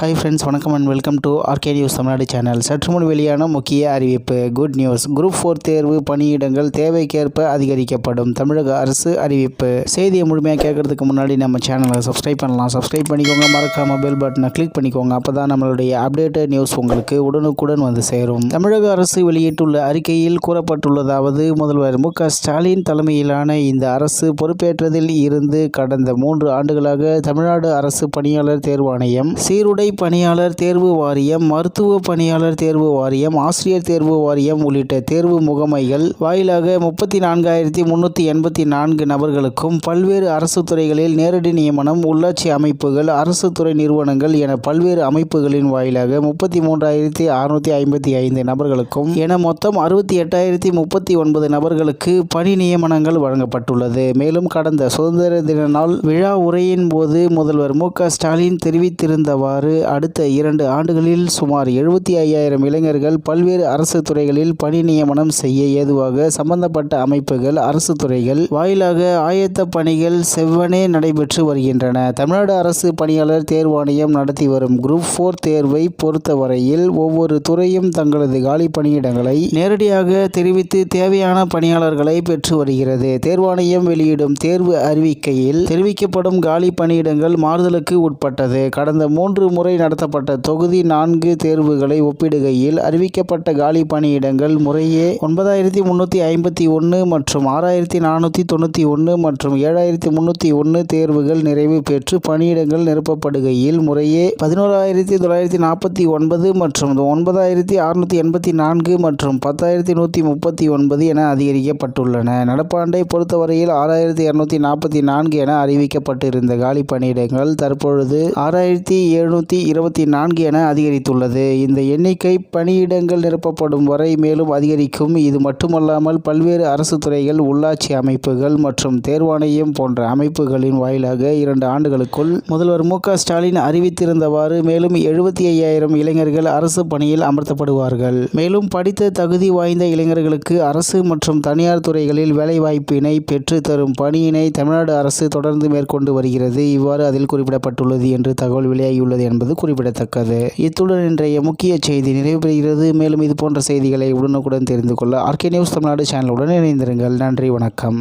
Hi friends, வணக்கம் and welcome to RK news Tamil Nadu channel. சற்று முன் வெளியான முக்கிய அறிவிப்பு. Good news. குரூப் 4 தேர்வு பணியிடங்கள் தேவைக்கேற்ப அதிகரிக்கப்படும். தமிழக அரசு அறிவிப்பு. செய்தியை முழுமையாக கேட்கறதுக்கு முன்னாடி நம்ம சேனலை சப்ஸ்கிரைப் பண்ணலாம். சப்ஸ்கிரைப் பண்ணிக்கோங்க. மறக்காம பெல் பட்டனை கிளிக் பண்ணிக்கோங்க. அப்போ தான் நம்மளுடைய அப்டேட்டட் நியூஸ் உங்களுக்கு உடனுக்குடன் வந்து சேரும். தமிழக அரசு வெளியிட்டுள்ள அறிக்கையில் கூறப்பட்டுள்ளதாவது: முதல்வர் மு.க. ஸ்டாலின் தலைமையிலான இந்த அரசு பொறுப்பேற்றதில் இருந்து கடந்த 3 ஆண்டுகளாக தமிழ்நாடு அரசு பணியாளர் தேர்வாணையம், சீருடை பணியாளர் தேர்வு வாரியம், மருத்துவ பணியாளர் தேர்வு வாரியம், ஆசிரியர் தேர்வு வாரியம் உள்ளிட்ட தேர்வு முகமைகள் வாயிலாக 34,384 நபர்களுக்கும் பல்வேறு அரசு துறைகளில் நேரடி நியமனம், உள்ளாட்சி அமைப்புகள், அரசு துறை நிறுவனங்கள் என பல்வேறு அமைப்புகளின் வாயிலாக 33,655 நபர்களுக்கும் என மொத்தம் 68,039 நபர்களுக்கு பணி நியமனங்கள் வழங்கப்பட்டுள்ளது. மேலும் கடந்த சுதந்திர தின நாள் விழா உரையின் போது முதல்வர் மு.க. ஸ்டாலின் தெரிவித்திருந்தவாறு அடுத்த 2 ஆண்டுகளில் சுமார் 75,000 இளைஞர்கள் பல்வேறு அரசு துறைகளில் பணி நியமனம் செய்ய ஏதுவாக சம்பந்தப்பட்ட அமைப்புகள், அரசு துறைகள் வாயிலாக ஆயத்த பணிகள் செவ்வனே நடைபெற்று வருகின்றன. தமிழ்நாடு அரசு பணியாளர் தேர்வாணையம் நடத்தி வரும் குரூப் 4 தேர்வை பொறுத்தவரையில் ஒவ்வொரு துறையும் தங்களது காலி பணியிடங்களை நேரடியாக தெரிவித்து தேவையான பணியாளர்களை பெற்று வருகிறது. தேர்வாணையம் வெளியிடும் தேர்வு அறிவிக்கையில் தெரிவிக்கப்படும் காலி பணியிடங்கள் மாறுதலுக்கு உட்பட்டது. கடந்த 3 முறை நடத்தப்பட்ட தொகுதி 4 தேர்வுகளை ஒப்பிடுகையில் அறிவிக்கப்பட்ட காலி பணியிடங்கள் முறையே 9,351 மற்றும் 6,491 மற்றும் 7,301 தேர்வுகள் நிறைவு பெற்று பணியிடங்கள் நிரப்பப்படுகையில் முறையே 11,949 மற்றும் 9,684 மற்றும் 10,139 என அதிகரிக்கப்பட்டுள்ளன. நடப்பாண்டை பொறுத்தவரையில் 6,244 என அறிவிக்கப்பட்டிருந்த காலி பணியிடங்கள் தற்பொழுது 6,724 என அதிகரித்துள்ளது. இந்த எண்ணிக்கை பணியிடங்கள் நிரப்பப்படும் வரை மேலும் அதிகரிக்கும். இது மட்டுமல்லாமல் பல்வேறு அரசு துறைகள், உள்ளாட்சி அமைப்புகள் மற்றும் தேர்வாணையம் போன்ற அமைப்புகளின் வாயிலாக 2 ஆண்டுகளுக்குள் முதல்வர் மு.க. ஸ்டாலின் அறிவித்திருந்தவாறு மேலும் 75,000 இளைஞர்கள் அரசு பணியில் அமர்த்தப்படுவார்கள். மேலும் படித்த தகுதி வாய்ந்த இளைஞர்களுக்கு அரசு மற்றும் தனியார் துறைகளில் வேலைவாய்ப்பினை பெற்று தரும் பணியினை தமிழ்நாடு அரசு தொடர்ந்து மேற்கொண்டு வருகிறது. இவ்வாறு அதில் குறிப்பிடப்பட்டுள்ளது என்று தகவல் வெளியாகியுள்ளது என்பது குறிப்பிடத்தக்கது. இத்துடன் இன்றைய முக்கிய செய்தி நிறைவு பெறுகிறது. மேலும் இது போன்ற செய்திகளை உடனுக்குடன் தெரிந்து கொள்ள ஆர்கே நியூஸ் தமிழ்நாடு சேனலுடன் இணைந்திருங்கள். நன்றி, வணக்கம்.